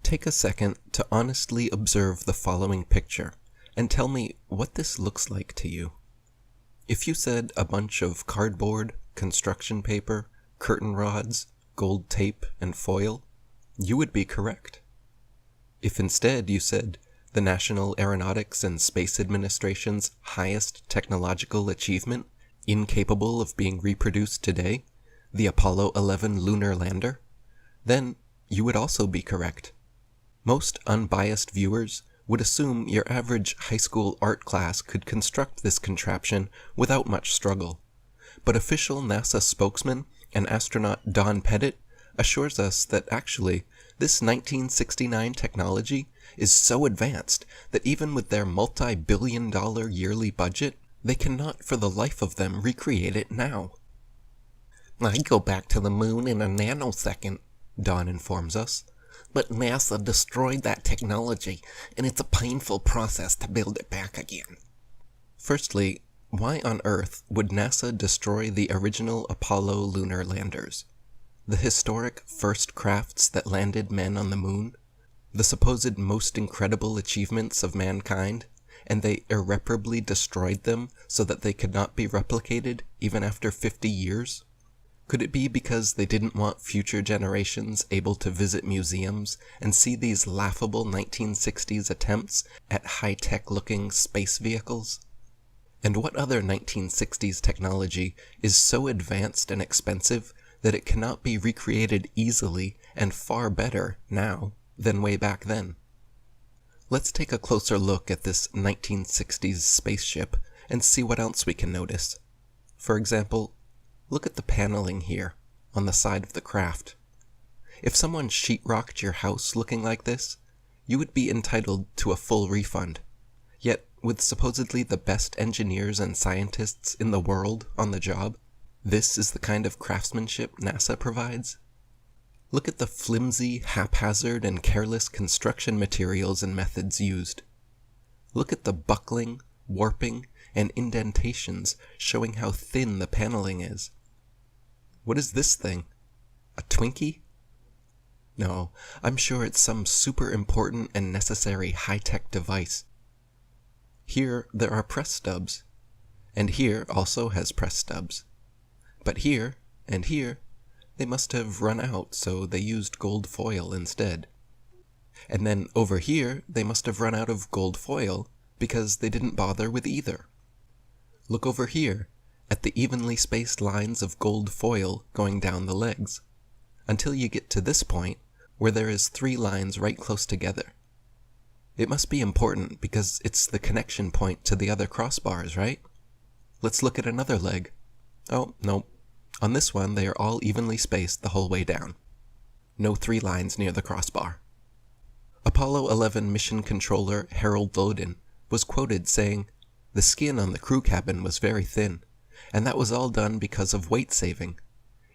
Take a second to honestly observe the following picture and tell me what this looks like to you. If you said a bunch of cardboard, construction paper, curtain rods, gold tape, and foil, you would be correct. If instead you said the National Aeronautics and Space Administration's highest technological achievement, incapable of being reproduced today, the Apollo 11 Lunar Lander, then you would also be correct. Most unbiased viewers would assume your average high school art class could construct this contraption without much struggle. But official NASA spokesman and astronaut Don Petit assures us that actually, this 1969 technology is so advanced that even with their multi-billion-dollar yearly budget, they cannot for the life of them recreate it now. "I go back to the moon in a nanosecond," Don informs us. "But NASA destroyed that technology, and it's a painful process to build it back again." Firstly, why on earth would NASA destroy the original Apollo lunar landers? The historic first crafts that landed men on the moon? The supposed most incredible achievements of mankind? And they irreparably destroyed them so that they could not be replicated even after 50 years? Could it be because they didn't want future generations able to visit museums and see these laughable 1960s attempts at high-tech looking space vehicles? And what other 1960s technology is so advanced and expensive that it cannot be recreated easily and far better now than way back then? Let's take a closer look at this 1960s spaceship and see what else we can notice. For example, look at the paneling here, on the side of the craft. If someone sheetrocked your house looking like this, you would be entitled to a full refund. Yet, with supposedly the best engineers and scientists in the world on the job, this is the kind of craftsmanship NASA provides? Look at the flimsy, haphazard, and careless construction materials and methods used. Look at the buckling, warping, and indentations showing how thin the paneling is. What is this thing? A Twinkie? No, I'm sure it's some super important and necessary high-tech device. Here there are press stubs, and here also has press stubs. But here, and here, they must have run out, so they used gold foil instead. And then over here, they must have run out of gold foil because they didn't bother with either. Look over here, at the evenly spaced lines of gold foil going down the legs, until you get to this point where there is 3 lines right close together. It must be important because it's the connection point to the other crossbars, right? Let's look at another leg. Oh, no. On this one, they are all evenly spaced the whole way down. No 3 lines near the crossbar. Apollo 11 mission controller Harold Loden was quoted saying, "The skin on the crew cabin was very thin, and that was all done because of weight saving.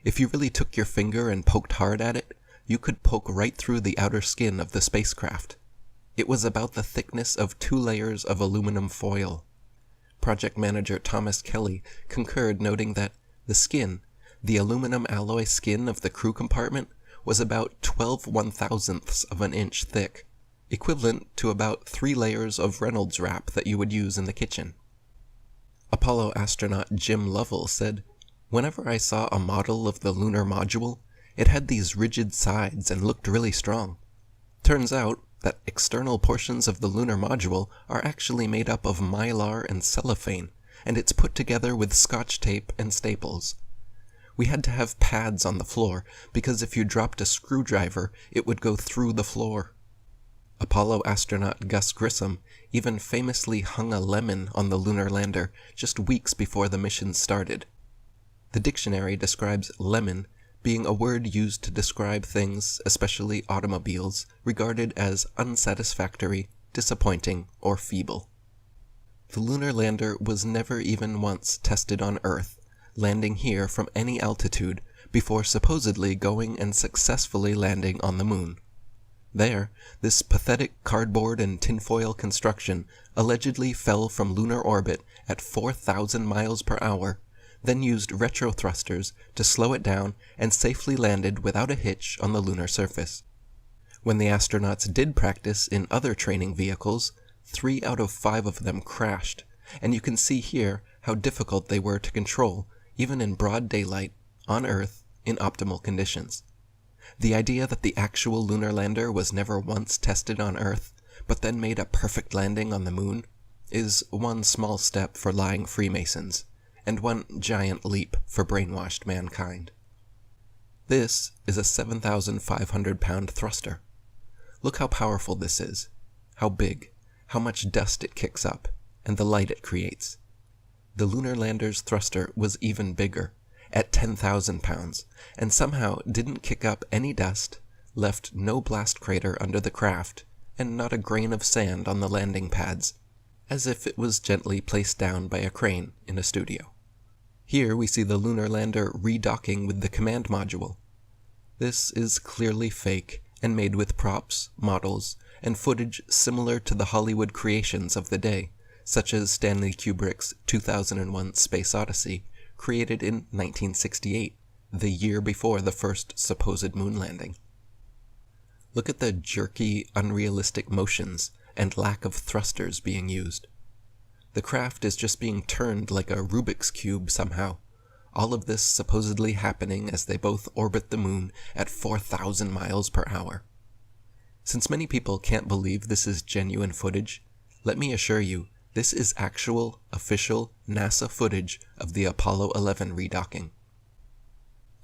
If you really took your finger and poked hard at it, you could poke right through the outer skin of the spacecraft. It was about the thickness of 2 layers of aluminum foil." Project manager Thomas Kelly concurred, noting that the skin, the aluminum alloy skin of the crew compartment, was about 12 1/1000ths of an inch thick, equivalent to about 3 layers of Reynolds wrap that you would use in the kitchen. Apollo astronaut Jim Lovell said, "Whenever I saw a model of the lunar module, it had these rigid sides and looked really strong. Turns out that external portions of the lunar module are actually made up of mylar and cellophane, and it's put together with Scotch tape and staples. We had to have pads on the floor, because if you dropped a screwdriver, it would go through the floor." Apollo astronaut Gus Grissom even famously hung a lemon on the lunar lander just weeks before the mission started. The dictionary describes lemon being a word used to describe things, especially automobiles, regarded as unsatisfactory, disappointing, or feeble. The lunar lander was never even once tested on Earth, landing here from any altitude before supposedly going and successfully landing on the moon. There, this pathetic cardboard and tinfoil construction allegedly fell from lunar orbit at 4,000 miles per hour, then used retro thrusters to slow it down and safely landed without a hitch on the lunar surface. When the astronauts did practice in other training vehicles, 3 out of 5 of them crashed, and you can see here how difficult they were to control, even in broad daylight, on Earth, in optimal conditions. The idea that the actual lunar lander was never once tested on Earth, but then made a perfect landing on the moon, is one small step for lying Freemasons, and one giant leap for brainwashed mankind. This is a 7,500-pound thruster. Look how powerful this is, how big, how much dust it kicks up, and the light it creates. The lunar lander's thruster was even bigger, at 10,000 pounds, and somehow didn't kick up any dust, left no blast crater under the craft, and not a grain of sand on the landing pads, as if it was gently placed down by a crane in a studio. Here we see the lunar lander redocking with the command module. This is clearly fake and made with props, models, and footage similar to the Hollywood creations of the day, such as Stanley Kubrick's 2001 Space Odyssey, created in 1968, the year before the first supposed moon landing. Look at the jerky, unrealistic motions and lack of thrusters being used. The craft is just being turned like a Rubik's Cube somehow, all of this supposedly happening as they both orbit the moon at 4,000 miles per hour. Since many people can't believe this is genuine footage, let me assure you, this is actual, official NASA footage of the Apollo 11 redocking.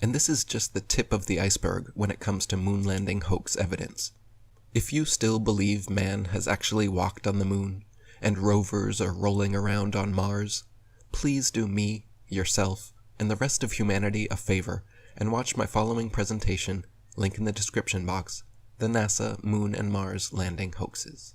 And this is just the tip of the iceberg when it comes to moon landing hoax evidence. If you still believe man has actually walked on the moon, and rovers are rolling around on Mars, please do me, yourself, and the rest of humanity a favor and watch my following presentation, link in the description box, the NASA Moon and Mars Landing Hoaxes.